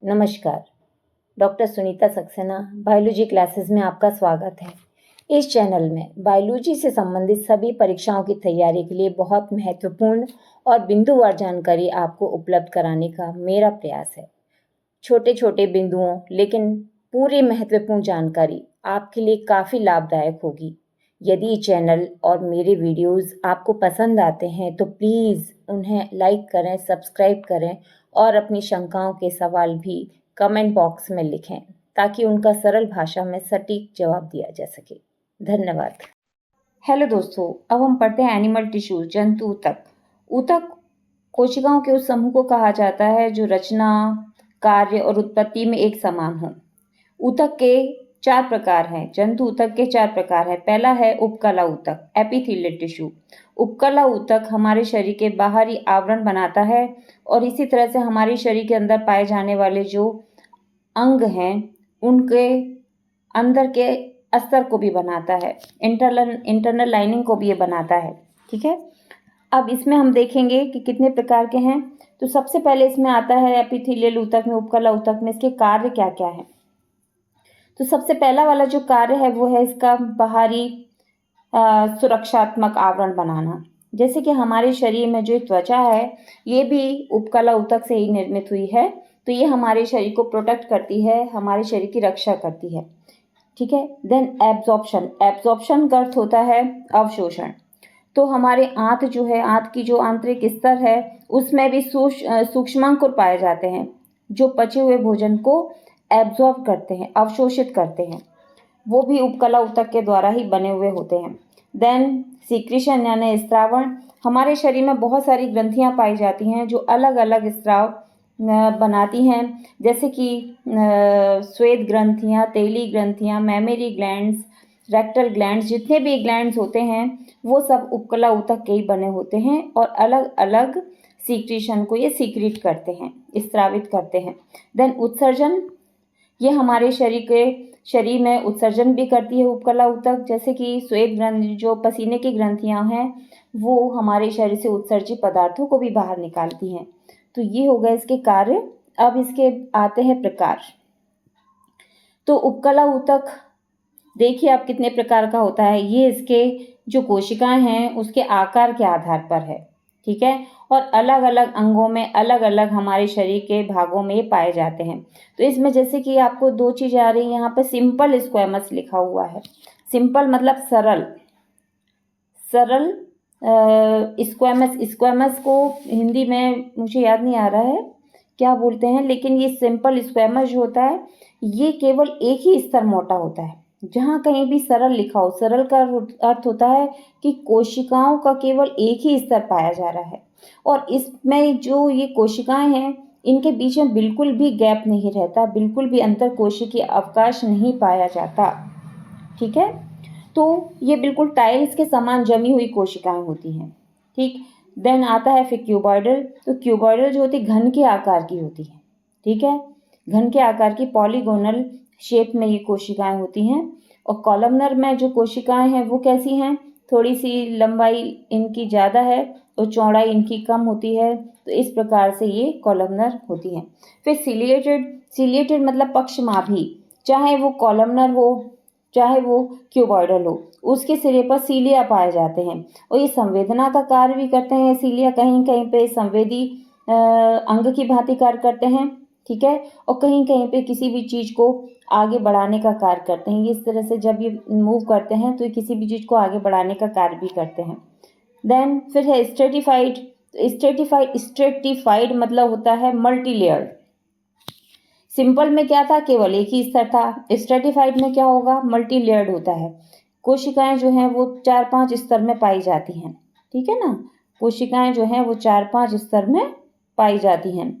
नमस्कार। Doctor Sunita Saxena biology classes में आपका स्वागत है। इस चैनल में बायोलॉजी से संबंधित सभी परीक्षाओं की तैयारी के लिए बहुत महत्वपूर्ण और बिंदुवार जानकारी आपको उपलब्ध कराने का मेरा प्रयास है। छोटे छोटे बिंदुओं लेकिन पूरी महत्वपूर्ण जानकारी आपके लिए काफ़ी लाभदायक होगी। यदि चैनल और मेरे वीडियोस आपको पसंद आते हैं तो प्लीज़ उन्हें लाइक करें, सब्सक्राइब करें और अपनी शंकाओं के सवाल भी कमेंट बॉक्स में लिखें ताकि उनका सरल भाषा में सटीक जवाब दिया जा सके। धन्यवाद। हेलो दोस्तों, अब हम पढ़ते हैं एनिमल टिश्यू, जंतु ऊतक। ऊतक कोशिकाओं के उस समूह को कहा जाता है जो रचना, कार्य और उत्पत्ति में एक समान हो। ऊतक के 4 प्रकार हैं। जंतु ऊतक के 4 प्रकार हैं। पहला है उपकला ऊतक, एपिथेलियल टिश्यू। उपकला ऊतक हमारे शरीर के बाहरी आवरण बनाता है और इसी तरह से हमारे शरीर के अंदर पाए जाने वाले जो अंग हैं उनके अंदर के अस्तर को भी बनाता है। इंटरनल लाइनिंग को भी ये बनाता है। ठीक है, अब इसमें हम देखेंगे कि कितने प्रकार के हैं। तो सबसे पहले इसमें आता है एपिथेलियल ऊतक में, उपकला ऊतक में इसके कार्य क्या क्या है। तो सबसे पहला वाला जो कार्य है वो है इसका बाहरी सुरक्षात्मक आवरण बनाना। जैसे कि हमारे शरीर में जो त्वचा है ये भी उपकला ऊतक से ही निर्मित हुई है। तो ये हमारे शरीर को प्रोटेक्ट करती है, हमारे शरीर की रक्षा करती है। ठीक है, देन एब्जॉर्प्शन। एब्जॉर्प्शन का अर्थ होता है अवशोषण। तो हमारे आंत जो है, आंत की जो आंतरिक स्तर है उसमें भी सूक्ष्मांकुर पाए जाते हैं जो पचे हुए भोजन को एब्जॉर्ब करते हैं, अवशोषित करते हैं। वो भी उपकला ऊतक के द्वारा ही बने हुए होते हैं। देन सीक्रेशन यानी स्त्रावण। हमारे शरीर में बहुत सारी ग्रंथियां पाई जाती हैं जो अलग अलग स्त्राव बनाती हैं, जैसे कि श्वेत ग्रंथियां, तेली ग्रंथियां, मैमेरी ग्लैंड्स, रेक्टल ग्लैंड्स। जितने भी ग्लैंड्स होते हैं वो सब उपकला ऊतक के ही बने होते हैं और अलग अलग सीक्रेशन को ये सीक्रेट करते हैं, स्त्रावित करते हैं। देन उत्सर्जन। ये हमारे शरीर में उत्सर्जन भी करती है उपकला ऊतक। जैसे कि श्वेत ग्रंथि, जो पसीने की ग्रंथियां हैं, वो हमारे शरीर से उत्सर्जित पदार्थों को भी बाहर निकालती हैं। तो ये हो गए इसके कार्य। अब इसके आते हैं प्रकार। तो उपकला ऊतक देखिए आप कितने प्रकार का होता है। ये इसके जो कोशिकाएं हैं उसके आकार के आधार पर है। ठीक है, और अलग अलग अंगों में, अलग अलग हमारे शरीर के भागों में ये पाए जाते हैं। तो इसमें जैसे कि आपको 2 चीज़ें आ रही हैं। यहाँ पे सिंपल स्क्वैमस लिखा हुआ है। सिंपल मतलब सरल, सरल स्क्वैमस। स्क्वैमस को हिंदी में मुझे याद नहीं आ रहा है क्या बोलते हैं, लेकिन ये सिंपल स्क्वैमस जो होता है ये केवल एक ही स्तर मोटा होता है। जहाँ कहीं भी सरल लिखा हो, सरल का अर्थ होता है कि कोशिकाओं का केवल एक ही स्तर पाया जा रहा है और इसमें जो ये कोशिकाएं हैं इनके बीच में बिल्कुल भी गैप नहीं रहता, बिल्कुल भी अंतर कोशिकीय अवकाश नहीं पाया जाता। ठीक है, तो ये बिल्कुल टाइल्स के समान जमी हुई कोशिकाएं होती हैं। ठीक, देन आता है फिर क्यूबॉइडल। तो क्यूबॉइडल जो होती है घन के आकार की होती है। ठीक है, घन के आकार की पॉलीगोनल शेप में ये कोशिकाएं होती हैं। और कॉलमनर में जो कोशिकाएं हैं वो कैसी हैं, थोड़ी सी लंबाई इनकी ज़्यादा है और चौड़ाई इनकी कम होती है। तो इस प्रकार से ये कॉलमनर होती हैं। फिर सिलिएटेड। सिलिएटेड मतलब पक्षमाभी। चाहे वो कॉलमनर हो चाहे वो क्यूबॉइडल हो, उसके सिरे पर सीलिया पाए जाते हैं और ये संवेदना का कार्य भी करते हैं। सीलिया कहीं कहीं पे संवेदी अंग की भांति कार्य करते हैं। ठीक है, और कहीं कहीं पे किसी भी चीज़ को आगे बढ़ाने का कार्य करते हैं। इस तरह से जब ये मूव करते हैं तो ये किसी भी चीज़ को आगे बढ़ाने का कार्य भी करते हैं। देन फिर है स्ट्रेटिफाइड। स्ट्रेटिफाइड मतलब होता है मल्टी लेयर्ड। सिंपल में क्या था, केवल एक ही स्तर था। स्ट्रेटिफाइड में क्या होगा, मल्टी लेयर्ड होता है। कोशिकाएं जो हैं वो 4-5 स्तर में पाई जाती हैं। ठीक है ना, कोशिकाएं जो हैं वो 4-5 स्तर में पाई जाती हैं।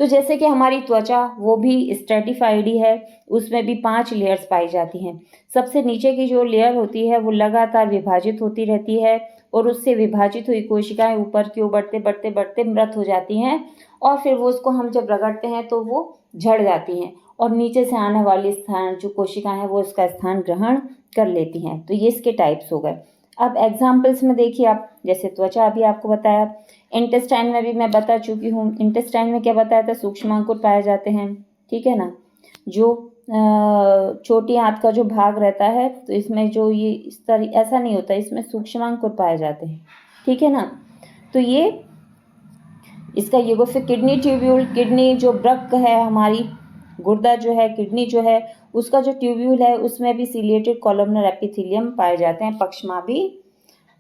तो जैसे कि हमारी त्वचा वो भी स्ट्रेटिफाइड ही है, उसमें भी 5 लेयर्स पाई जाती हैं। सबसे नीचे की जो लेयर होती है वो लगातार विभाजित होती रहती है और उससे विभाजित हुई कोशिकाएं ऊपर की ओर बढ़ते बढ़ते बढ़ते मृत हो जाती हैं और फिर वो उसको हम जब रगड़ते हैं तो वो झड़ जाती हैं और नीचे से आने वाली स्थान जो कोशिकाएं हैं वो उसका स्थान ग्रहण कर लेती हैं। तो ये इसके टाइप्स हो गए। अब एग्जाम्पल्स में देखिए आप, जैसे त्वचा अभी आपको बताया, इंटेस्टाइन में भी मैं बता चुकी हूँ। इंटेस्टाइन में क्या बताया था, सूक्ष्मांकुर पाए जाते हैं। ठीक है ना। जो छोटी आंत का जो भाग रहता है, तो इसमें जो ये इस तरह ऐसा नहीं होता, इसमें सूक्ष्मांकुर पाए जाते हैं, ठीक है ना। तो ये इसका युग फिर किडनी ट्यूब्यूल, किडनी जो वृक्क है हमारी, गुर्दा जो है, किडनी जो है, उसका जो ट्यूब्यूल है उसमें भी सिलिएटेड कॉलमनर एपिथेलियम पाए जाते हैं, पक्षमाभी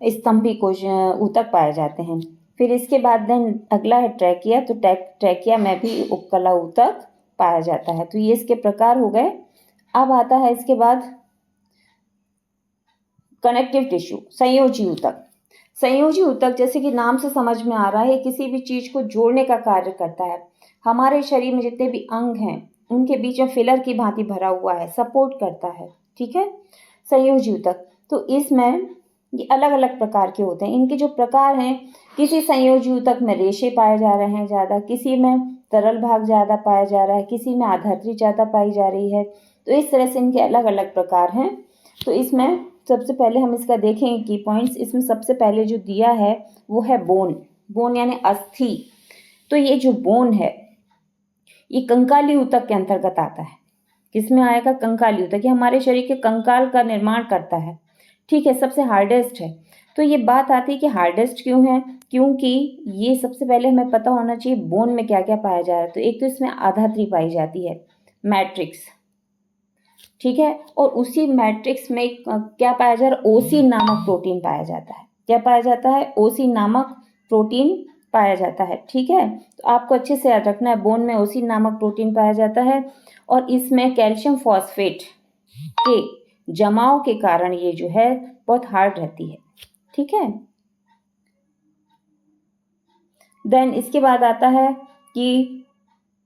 स्तंभी कोश ऊतक पाए जाते हैं। फिर इसके बाद देन अगला है ट्रैकिया, तो ट्रैकिया में भी उपकला ऊतक पाया जाता है। तो ये इसके प्रकार हो गए। अब आता है इसके बाद कनेक्टिव टिश्यू, संयोजी ऊतक। संयोजी ऊतक जैसे कि नाम से समझ में आ रहा है, किसी भी चीज को जोड़ने का कार्य करता है। हमारे शरीर में जितने भी अंग हैं उनके बीच में फिलर की भांति भरा हुआ है, सपोर्ट करता है, ठीक है, संयोजी ऊतक। तो इसमें ये अलग अलग प्रकार के होते हैं। इनके जो प्रकार हैं, किसी संयोजी ऊतक में रेशे पाए जा रहे हैं ज़्यादा, किसी में तरल भाग ज़्यादा पाया जा रहा है, किसी में आधात्री ज़्यादा पाई जा रही है। तो इस तरह से इनके अलग अलग प्रकार हैं। तो इसमें सबसे पहले हम इसका देखेंगे की पॉइंट्स। इसमें सबसे पहले जो दिया है वो है बोन, बोन यानी अस्थि। तो ये जो बोन है ये कंकाली ऊतक के अंतर्गत आता है। किसमें आएगा? कंकाली ऊतक। ये हमारे शरीर के कंकाल का निर्माण करता है, ठीक है, सबसे हार्डेस्ट है। तो ये बात आती है कि हार्डेस्ट क्यों है, क्योंकि ये सबसे पहले हमें पता होना चाहिए बोन में क्या क्या पाया जा रहा है। तो एक तो इसमें आधात्री पाई जाती है, मैट्रिक्स, ठीक है, और उसी मैट्रिक्स में क्या पाया जा रहा है? ओसिन नामक प्रोटीन पाया जाता है। क्या पाया जाता है? ओसिन नामक प्रोटीन पाया जाता है, ठीक है। तो आपको अच्छे से याद रखना है, बोन में ओसिन नामक प्रोटीन पाया जाता है और इसमें कैल्शियम फॉस्फेट के जमाव के कारण ये जो है बहुत हार्ड रहती है, ठीक है। देन इसके बाद आता है कि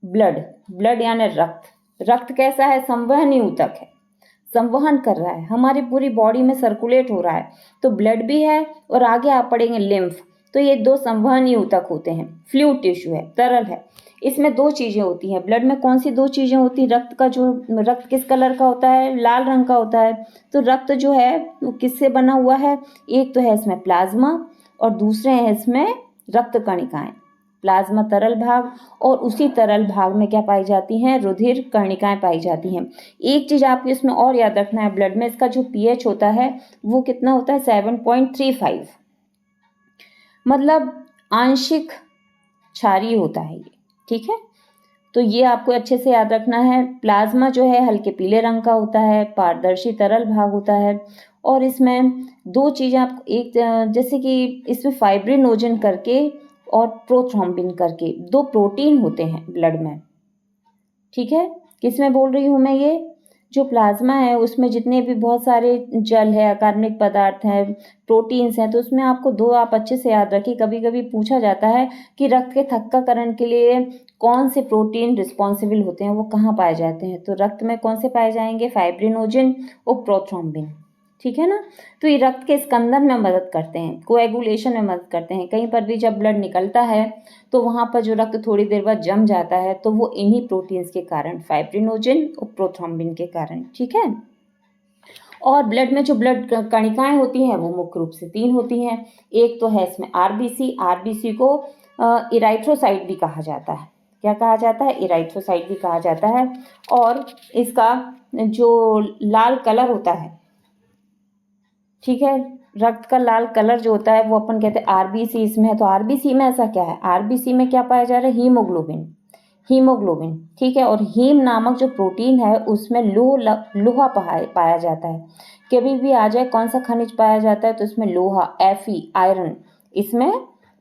ब्लड, ब्लड यानी रक्त। रक्त कैसा है? संवहनी ऊतक है, संवहन कर रहा है, हमारी पूरी बॉडी में सर्कुलेट हो रहा है। तो ब्लड भी है और आगे आप पढ़ेंगे लिम्फ। तो ये दो संवहनी ऊतक होते हैं। फ्लूइड टिश्यू है, तरल है। इसमें दो चीज़ें होती हैं। ब्लड में कौन सी दो चीज़ें होती हैं? रक्त का जो, रक्त किस कलर का होता है? लाल रंग का होता है। तो रक्त जो है वो किससे बना हुआ है? एक तो है इसमें प्लाज्मा और दूसरे हैं इसमें रक्त कणिकाएं। प्लाज्मा तरल भाग और उसी तरल भाग में क्या पाई जाती हैं? रुधिर कणिकाएं पाई जाती हैं। एक चीज़ आपको इसमें और याद रखना है, ब्लड में इसका जो पीएच होता है वो कितना होता है? 7.35, मतलब आंशिक क्षारीय होता है ये, ठीक है। तो ये आपको अच्छे से याद रखना है। प्लाज्मा जो है हल्के पीले रंग का होता है, पारदर्शी तरल भाग होता है और इसमें दो चीज़ें आपको, एक जैसे कि इसमें फाइब्रिनोजन करके और प्रोथ्रोम्बिन करके दो प्रोटीन होते हैं ब्लड में, ठीक है। किसमें बोल रही हूँ मैं? ये जो प्लाज्मा है उसमें जितने भी बहुत सारे जल है, अकार्बनिक पदार्थ हैं, प्रोटीन्स हैं, तो उसमें आपको दो आप अच्छे से याद रखिए। कभी कभी पूछा जाता है कि रक्त के थक्काकरण के लिए कौन से प्रोटीन रिस्पॉन्सिबल होते हैं, वो कहाँ पाए जाते हैं? तो रक्त में कौन से पाए जाएंगे? फाइब्रिनोजन और प्रोथ्रोम्बिन, ठीक है ना। तो ये रक्त के स्कंदन में मदद करते हैं, कोएगुलेशन में मदद करते हैं। कहीं पर भी जब ब्लड निकलता है तो वहाँ पर जो रक्त थोड़ी देर बाद जम जाता है, तो वो इन्हीं प्रोटीन्स के कारण, फाइब्रिनोजन और प्रोथ्रोम्बिन के कारण, ठीक है। और ब्लड में जो ब्लड कणिकाएं होती हैं वो मुख्य रूप से तीन होती हैं। एक तो है इसमें आरबीसी, आरबीसी को इराइथ्रोसाइट भी कहा जाता है। क्या कहा जाता है? इराइथ्रोसाइट भी कहा जाता है। और इसका जो लाल कलर होता है, ठीक है, रक्त का लाल कलर जो होता है वो अपन कहते हैं आरबीसी इसमें है। तो आरबीसी में ऐसा क्या है? आरबीसी में क्या पाया जा रहा है? हीमोग्लोबिन, हीमोग्लोबिन, ठीक है। और हीम नामक जो प्रोटीन है उसमें लोहा पाया जाता है। कभी भी आ जाए कौन सा खनिज पाया जाता है, तो इसमें लोहा, एफी, आयरन इसमें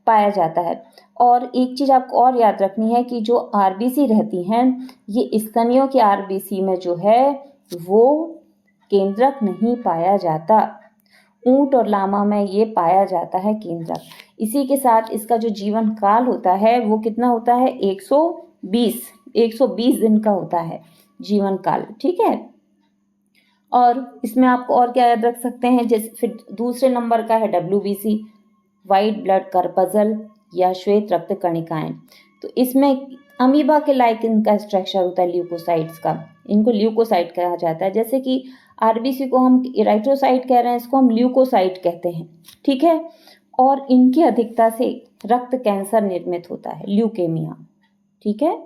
पाया जाता है। और एक चीज़ आपको और याद रखनी है कि जो आरबीसी रहती हैं, ये स्तनियों की आरबीसी में जो है वो केंद्रक नहीं पाया जाता। ऊंट और लामा में ये पाया जाता है केंद्रक। इसी के साथ इसका जो जीवन काल होता है वो कितना होता है? 120 दिन का होता है जीवन काल, ठीक है। और इसमें आपको और क्या याद रख सकते हैं? जैसे फिर दूसरे नंबर का है WBC, वाइट ब्लड कर्पजल या श्वेत रक्त कणिकाएं। तो इसमें अमीबा के लाइक इनका स्ट्रक्चर होता है ल्यूकोसाइट्स का। इनको ल्यूकोसाइट कहा जाता है। जैसे कि आरबीसी को हम इराइथ्रोसाइट कह रहे हैं, इसको हम ल्यूकोसाइट कहते हैं, ठीक है। और इनकी अधिकता से रक्त कैंसर निर्मित होता है, ल्यूकेमिया, ठीक है।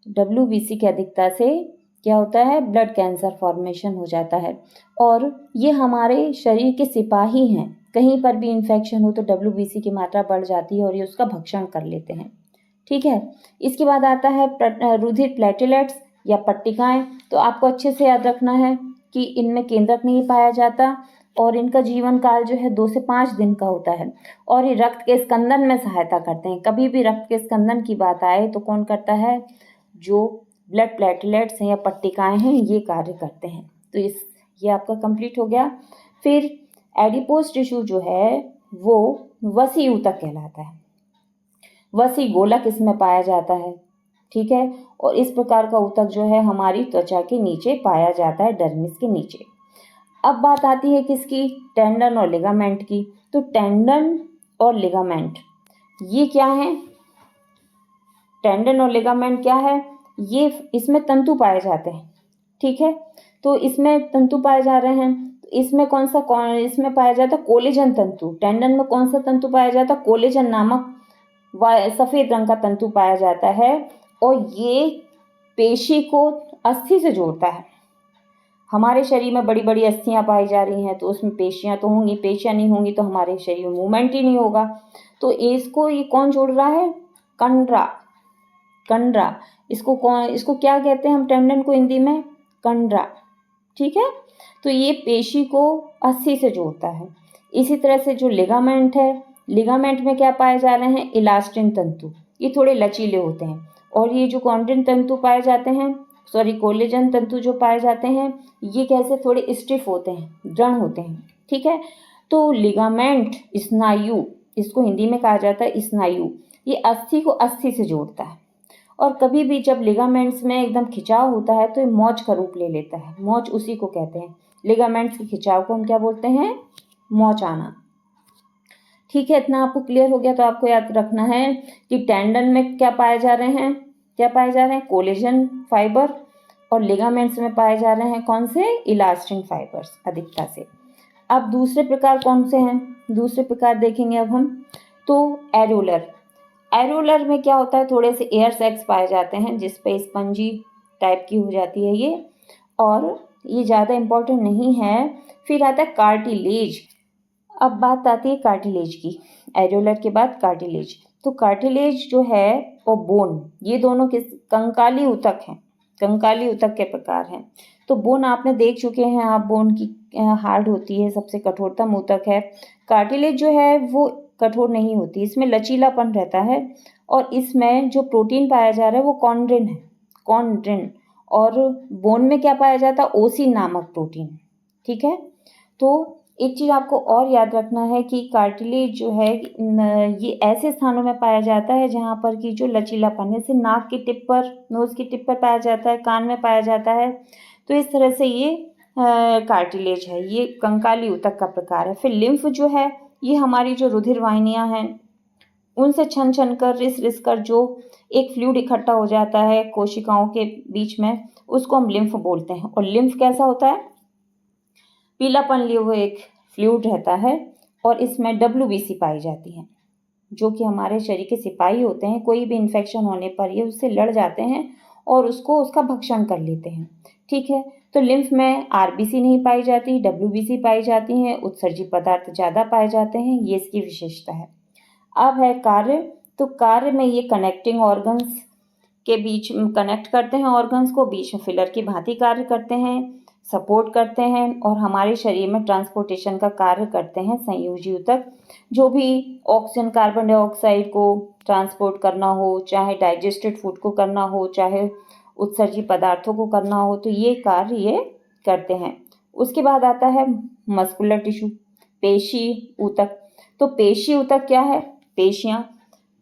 WBC की अधिकता से क्या होता है, ब्लड कैंसर फॉर्मेशन हो जाता है। और ये हमारे शरीर के सिपाही हैं, कहीं पर भी इन्फेक्शन हो तो WBC की मात्रा बढ़ जाती है और ये उसका भक्षण कर लेते हैं। ठीक है, इसके बाद आता है रुधिर प्लेटलेट्स या पट्टिकाएं। तो आपको अच्छे से याद रखना है कि इनमें केंद्रक नहीं पाया जाता और इनका जीवन काल जो है 2 से 5 दिन का होता है और ये रक्त के स्कंदन में सहायता करते हैं। कभी भी रक्त के स्कंदन की बात आए तो कौन करता है, जो ब्लड प्लेटलेट्स हैं या पट्टिकाएं हैं, ये कार्य करते हैं। तो ये आपका कंप्लीट हो गया। फिर एडिपोज टिश्यू जो है वो वसी ऊतक कहलाता है। वसी गोलक इसमें पाया जाता है। ठीक है, और इस प्रकार का ऊतक जो है हमारी त्वचा के नीचे पाया जाता है, डर्मिस के नीचे। अब बात आती है किसकी, टेंडन और लिगामेंट की। तो टेंडन और लिगामेंट ये क्या है, टेंडन और लिगामेंट क्या है, ये इसमें तंतु पाए जाते हैं। ठीक है, तो इसमें तंतु पाए जा रहे हैं। इसमें इसमें पाया जाता है कोलेजन तंतु। टेंडन में कौन सा तंतु पाया जाता है, कोलेजन नामक सफेद रंग का तंतु पाया जाता है और ये पेशी को अस्थि से जोड़ता है। हमारे शरीर में बड़ी बड़ी अस्थियां पाई जा रही हैं तो उसमें पेशियां तो होंगी, पेशियां नहीं होंगी तो हमारे शरीर में मूवमेंट ही नहीं होगा। तो इसको ये कौन जोड़ रहा है, कंडरा। इसको क्या कहते हैं हम, टेंडन को हिंदी में कंडरा। ठीक है, तो ये पेशी को अस्थि से जोड़ता है। इसी तरह से जो लिगामेंट है, लिगामेंट में क्या पाए जा रहे हैं, इलास्टिन तंतु। ये थोड़े लचीले होते हैं और ये जो कॉन्ड्रिन तंतु पाए जाते हैं, कोलेजन तंतु जो पाए जाते हैं, ये कैसे थोड़े स्टिफ होते हैं, दृढ़ होते हैं। ठीक है, तो लिगामेंट स्नायु, इसको हिंदी में कहा जाता है स्नायु। ये अस्थि को अस्थि से जोड़ता है और कभी भी जब लिगामेंट्स में एकदम खिंचाव होता है तो ये मौच का रूप ले लेता है। मौच उसी को कहते हैं, लिगामेंट्स के खिंचाव को हम क्या बोलते हैं, मौच आना। ठीक है, इतना आपको क्लियर हो गया। तो आपको याद रखना है कि टेंडन में क्या पाए जा रहे हैं, कोलेजन फाइबर, और लिगामेंट्स में पाए जा रहे हैं कौन से, इलास्टिन फाइबर्स अधिकता से। अब दूसरे प्रकार कौन से हैं, दूसरे प्रकार देखेंगे अब हम। तो एरोलर में क्या होता है, थोड़े से एयर सैक्स पाए जाते हैं जिस पे स्पंजी टाइप की हो जाती है ये, और ये ज़्यादा इम्पोर्टेंट नहीं है। फिर आता है कार्टिलेज। अब बात आती है कार्टिलेज की, एरोलर के बाद कार्टिलेज। तो कार्टिलेज जो है और बोन, ये दोनों किस, कंकाली ऊतक हैं, कंकाली ऊतक के प्रकार हैं। तो बोन आपने देख चुके हैं आप, बोन की हार्ड होती है, सबसे कठोरतम ऊतक है। कार्टिलेज जो है वो कठोर नहीं होती, इसमें लचीलापन रहता है और इसमें जो प्रोटीन पाया जा रहा है वो कॉन्ड्रिन है, कॉन्ड्रिन। और बोन में क्या पाया जाता है, ओसिन नामक प्रोटीन। ठीक है, तो एक चीज़ आपको और याद रखना है कि कार्टिलेज जो है ये ऐसे स्थानों में पाया जाता है जहाँ पर कि जो लचीलापन, जैसे नाक की टिप पर, नोज़ की टिप पर पाया जाता है, कान में पाया जाता है। तो इस तरह से ये कार्टिलेज है, ये कंकाली ऊतक का प्रकार है। फिर लिम्फ जो है, ये हमारी जो रुधिर वाहिनियाँ हैं उनसे छन कर रिस कर जो एक फ्लूइड इकट्ठा हो जाता है कोशिकाओं के बीच में, उसको हम लिम्फ बोलते हैं। और लिम्फ कैसा होता है, पीलापन लिए हुए एक फ्लूइड रहता है और इसमें WBC पाई जाती है, जो कि हमारे शरीर के सिपाही होते हैं। कोई भी इन्फेक्शन होने पर ये उससे लड़ जाते हैं और उसका भक्षण कर लेते हैं। ठीक है, तो लिम्फ में RBC नहीं पाई जाती, WBC पाई जाती हैं, उत्सर्जी पदार्थ ज़्यादा पाए जाते हैं, ये इसकी विशेषता है। अब है कार्य। तो कार्य में ये कनेक्टिंग ऑर्गन्स के बीच में कनेक्ट करते हैं, ऑर्गन्स को बीच में फिलर की भांति कार्य करते हैं, सपोर्ट करते हैं और हमारे शरीर में ट्रांसपोर्टेशन का कार्य करते हैं संयोजी ऊतक। जो भी ऑक्सीजन, कार्बन डाइऑक्साइड को ट्रांसपोर्ट करना हो, चाहे डाइजेस्टेड फूड को करना हो, चाहे उत्सर्जी पदार्थों को करना हो, तो ये कार्य ये करते हैं। उसके बाद आता है मस्कुलर टिश्यू, पेशी ऊतक। तो पेशी ऊतक क्या है, पेशियाँ।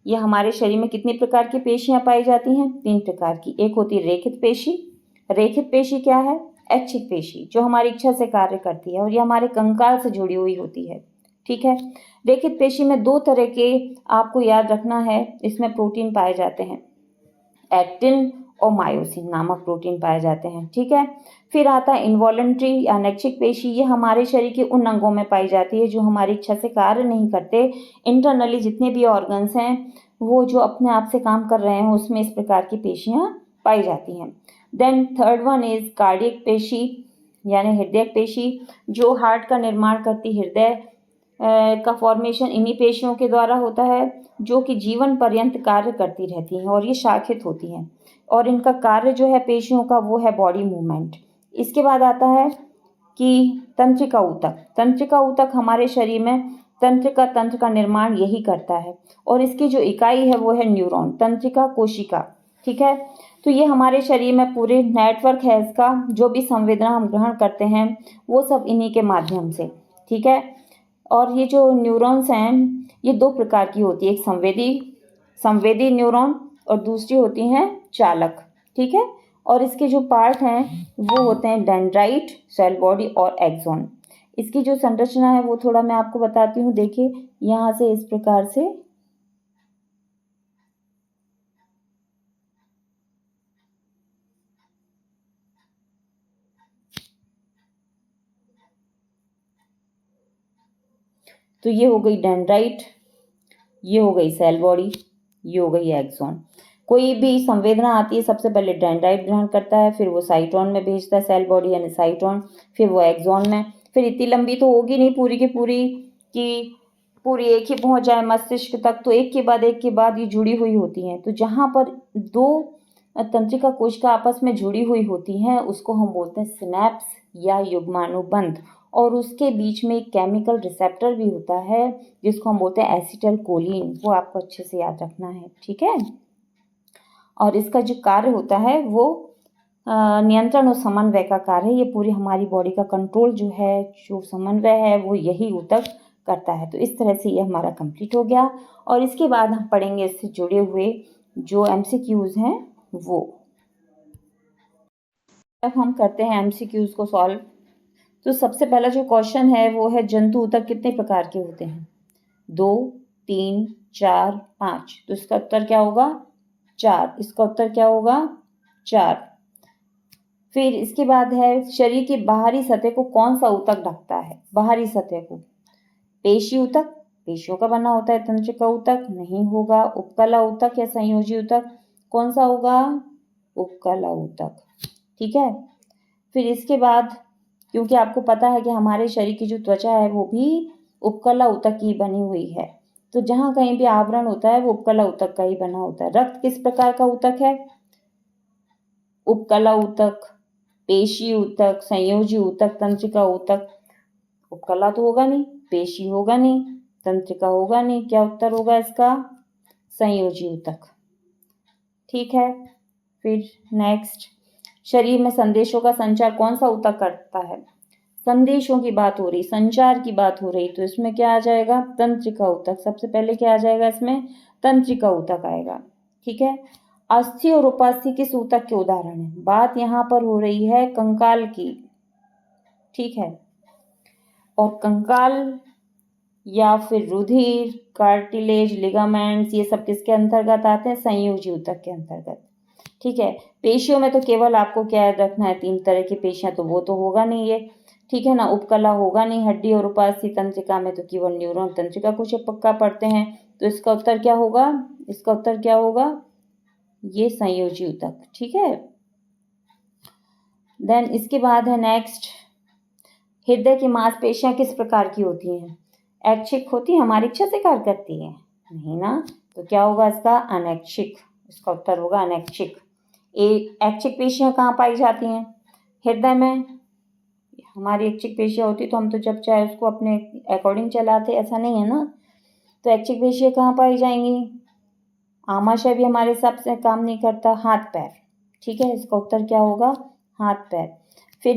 ये हमारे शरीर में कितनी प्रकार की पेशियाँ पाई जाती हैं, 3 प्रकार की। एक होती है रेखित पेशी। रेखित पेशी क्या है, ऐच्छिक पेशी, जो हमारी इच्छा से कार्य करती है और ये हमारे कंकाल से जुड़ी हुई होती है। ठीक है, रेखित पेशी में 2 तरह के आपको याद रखना है, इसमें प्रोटीन पाए जाते हैं, एक्टिन और मायोसिन नामक प्रोटीन पाए जाते हैं। ठीक है, फिर आता है इनवॉलंटरी या अनैच्छिक पेशी। ये हमारे शरीर के उन अंगों में पाई जाती है जो हमारी इच्छा से कार्य नहीं करते। इंटरनली जितने भी ऑर्गन्स हैं वो जो अपने आप से काम कर रहे हैं, उसमें इस प्रकार की पेशियाँ पाई जाती हैं। Then third one is cardiac पेशी यानी हृदय पेशी, जो हार्ट का निर्माण करती हृदय का फॉर्मेशन इन्हीं पेशियों के द्वारा होता है, जो कि जीवन पर्यंत कार्य करती रहती हैं और ये शाखित होती हैं, और इनका कार्य जो है पेशियों का वो है बॉडी मूवमेंट। इसके बाद आता है कि तंत्रिका ऊतक। तंत्रिका ऊतक हमारे शरीर में तंत्र का निर्माण यही करता है, और इसकी जो इकाई है वो है न्यूरॉन, तंत्रिका कोशिका। ठीक है, तो ये हमारे शरीर में पूरे नेटवर्क है इसका, जो भी संवेदना हम ग्रहण करते हैं वो सब इन्हीं के माध्यम से। ठीक है, और ये जो न्यूरॉन्स हैं ये दो प्रकार की होती है, एक संवेदी न्यूरॉन और दूसरी होती हैं चालक। ठीक है, और इसके जो पार्ट हैं वो होते हैं डेंड्राइट, सेल बॉडी और एक्सॉन। इसकी जो संरचना है वो थोड़ा मैं आपको बताती हूँ। देखिए यहाँ से इस प्रकार से तो ये हो गई डेंड्राइट, ये हो गई सेल बॉडी, ये हो गई एक्सॉन। कोई भी संवेदना आती है सबसे पहले डेंड्राइट ग्रहण करता है, फिर वो साइटोन में भेजता है, सेल बॉडी यानी साइटोन, फिर वो एक्सॉन में। फिर इतनी लंबी तो होगी नहीं पूरी की पूरी कि पूरी एक ही पहुंच जाए मस्तिष्क तक, तो एक के बाद ये जुड़ी हुई होती हैं। तो जहाँ पर दो तंत्रिका कोशिका आपस में जुड़ी हुई होती हैं उसको हम बोलते हैं सिनैप्स या युग्मानुबंध, और उसके बीच में एक केमिकल रिसेप्टर भी होता है जिसको हम बोलते हैं एसिटाइल कोलिन। वो आपको अच्छे से याद रखना है। ठीक है, और इसका जो कार्य होता है वो नियंत्रण और समन्वय का कार्य है। ये पूरी हमारी बॉडी का कंट्रोल जो है, जो समन्वय है, वो यही ऊतक करता है। तो इस तरह से ये हमारा कंप्लीट हो गया, और इसके बाद हम पढ़ेंगे इससे जुड़े हुए जो MCQs हैं वो। अब हम करते हैं MCQs को सॉल्व। तो सबसे पहला जो क्वेश्चन है वो है जंतु ऊतक कितने प्रकार के होते हैं? 2, 3, 4, 5। तो इसका उत्तर क्या होगा? 4। इसका उत्तर क्या होगा? 4। फिर इसके बाद है शरीर की बाहरी सतह को कौन सा ऊतक ढकता है? बाहरी सतह को पेशी ऊतक, पेशियों का बना होता है तंत्रिका ऊतक, नहीं होगा। उपकला ऊतक या संयोजी ऊतक, कौन सा होगा? उपकला ऊतक। ठीक है, फिर इसके बाद क्योंकि आपको पता है कि हमारे शरीर की जो त्वचा है वो भी उपकला ऊतक की बनी हुई है, तो जहां कहीं भी आवरण होता है वो उपकला ऊतक का ही बना होता है। रक्त किस प्रकार का ऊतक है? उपकला ऊतक, पेशी ऊतक, संयोजी ऊतक, तंत्रिका ऊतक। उपकला तो होगा नहीं, पेशी होगा नहीं, तंत्रिका होगा नहीं, क्या उत्तर होगा इसका? संयोजी ऊतक। ठीक है, फिर नेक्स्ट, शरीर में संदेशों का संचार कौन सा ऊतक करता है? संदेशों की बात हो रही, संचार की बात हो रही, तो इसमें क्या आ जाएगा? तंत्रिका ऊतक। सबसे पहले क्या आ जाएगा इसमें? तंत्रिका ऊतक आएगा। ठीक है, अस्थि और उपास्थि किस ऊतक के उदाहरण है? बात यहाँ पर हो रही है कंकाल की। ठीक है, और कंकाल या फिर रुधिर, कार्टिलेज, लिगामेंट्स, ये सब किसके अंतर्गत आते हैं? संयोजी ऊतक के अंतर्गत। ठीक है, पेशियों में तो केवल आपको क्या याद रखना है? 3 तरह की पेशियां, तो वो तो होगा नहीं ये। ठीक है ना, उपकला होगा नहीं, हड्डी और उपास्थि तंत्रिका में तो केवल न्यूरॉन तंत्रिका कुछ पक्का पढ़ते हैं, तो इसका उत्तर क्या होगा? इसका उत्तर क्या होगा? ये संयोजी ऊतक। ठीक है, देन इसके बाद है नेक्स्ट, हृदय की मांसपेशियां किस प्रकार की होती हैं? ऐच्छिक होती है, हमारी इच्छा से कार्य करती है? नहीं ना, तो क्या होगा इसका? अनैच्छिक। इसका उत्तर होगा अनैच्छिक। ऐच्छिक पेशियां कहाँ पाई जाती हैं? हृदय में। हमारी ऐच्छिक पेशियां होती तो हम तो जब चाहे उसको अपने अकॉर्डिंग चलाते, ऐसा नहीं है ना। तो ऐच्छिक पेशियां कहाँ पाई जाएंगी? आमाशय भी हमारे हिसाब से काम नहीं करता, हाथ पैर। ठीक है, इसका उत्तर क्या होगा? हाथ पैर। फिर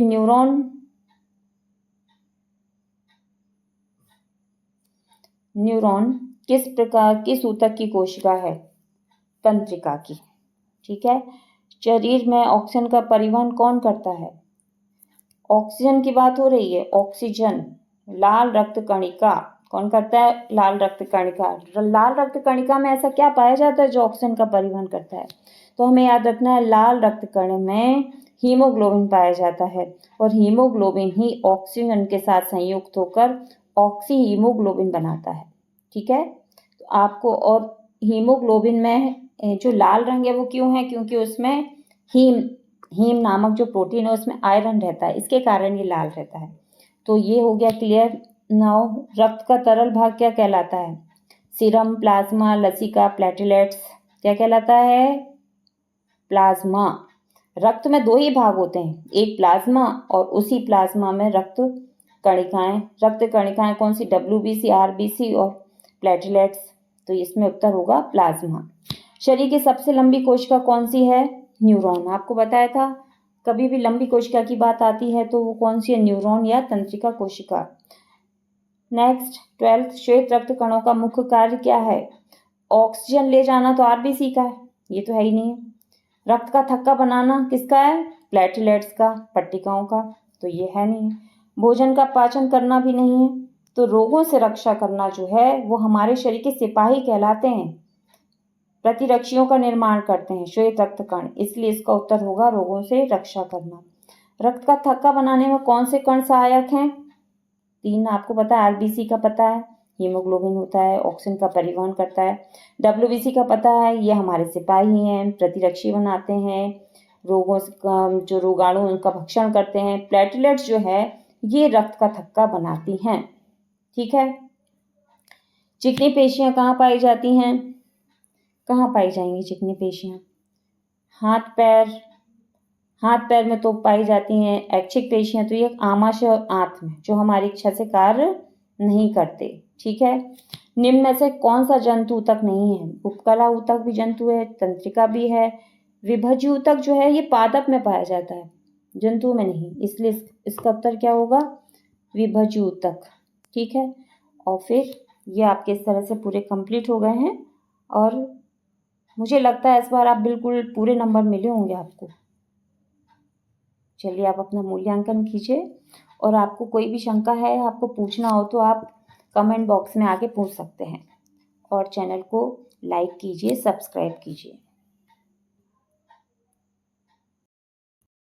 न्यूरॉन किस प्रकार किस ऊतक की कोशिका है? तंत्रिका की। ठीक है, शरीर में ऑक्सीजन का परिवहन कौन करता है? ऑक्सीजन की बात हो रही है, ऑक्सीजन। लाल रक्त कणिका कौन करता है? लाल रक्त कणिका। लाल रक्त कणिका में ऐसा क्या पाया जाता है जो ऑक्सीजन का परिवहन करता है? तो हमें याद रखना है, लाल रक्त कण में हीमोग्लोबिन पाया जाता है, और हीमोग्लोबिन ही ऑक्सीजन के साथ संयुक्त होकर ऑक्सी हीमोग्लोबिन बनाता है। ठीक है, तो आपको, और हीमोग्लोबिन में जो लाल रंग है वो क्यों है? क्योंकि उसमें हीम हीम नामक जो प्रोटीन है उसमें आयरन रहता है, इसके कारण ये लाल रहता है। तो ये हो गया क्लियर। नाउ रक्त का तरल भाग क्या कहलाता है? सीरम, प्लाज्मा, लसिका, प्लेटलेट्स। क्या कहलाता है? प्लाज्मा। रक्त में दो ही भाग होते हैं, एक प्लाज्मा और उसी प्लाज्मा में रक्त कणिकाएं। रक्त कणिकाएं कौन सी? WBC, RBC और प्लेटलेट्स। तो इसमें उत्तर होगा प्लाज्मा। शरीर की सबसे लंबी कोशिका कौन सी है? न्यूरॉन। आपको बताया था कभी भी लंबी कोशिका की बात आती है तो वो कौन सी है? न्यूरॉन या तंत्रिका कोशिका। नेक्स्ट 12th, श्वेत रक्त कणों का मुख्य कार्य क्या है? ऑक्सीजन ले जाना तो RBC का है, ये तो है ही नहीं। रक्त का थक्का बनाना किसका है? प्लेटलेट्स का, पट्टिकाओं का, तो ये है नहीं। भोजन का पाचन करना भी नहीं है। तो रोगों से रक्षा करना जो है वो हमारे शरीर के सिपाही कहलाते हैं, प्रतिरक्षियों का निर्माण करते हैं श्वेत रक्त कण, इसलिए इसका उत्तर होगा रोगों से रक्षा करना। रक्त का थक्का बनाने में कौन से कण सहायक हैं? 3 आपको पता है, RBC का पता है, हीमोग्लोबिन होता है, ऑक्सीजन का परिवहन करता है। WBC का पता है, ये हमारे सिपाही हैं, प्रतिरक्षी बनाते हैं, रोगों से जो रोगाणु उनका भक्षण करते हैं। प्लेटलेट्स जो है ये रक्त का थक्का बनाती हैं। ठीक है। चिकनी पेशियां कहाँ पाई जाती हैं? कहाँ पाई जाएंगी चिकनी पेशियां? हाथ पैर में तो पाई जाती हैं। ऐच्छिक पेशियां तो ये आमाशय और आंत में, जो हमारी इच्छा से कार्य नहीं करते। ठीक है। निम्न में से कौन सा जंतु ऊतक नहीं है? उपकला ऊतक भी जंतु है, तंत्रिका भी है। विभज्य ऊतक जो है ये पादप में पाया जाता है, जंतु में नहीं, इसलिए इसका उत्तर क्या होगा? विभज्य ऊतक। ठीक है। और फिर ये आपके इस तरह से पूरे कंप्लीट हो गए हैं और मुझे लगता है इस बार आप बिल्कुल पूरे नंबर मिले होंगे आपको। चलिए आप अपना मूल्यांकन कीजिए और आपको कोई भी शंका है, आपको पूछना हो तो आप कमेंट बॉक्स में आके पूछ सकते हैं। और चैनल को लाइक कीजिए, सब्सक्राइब कीजिए।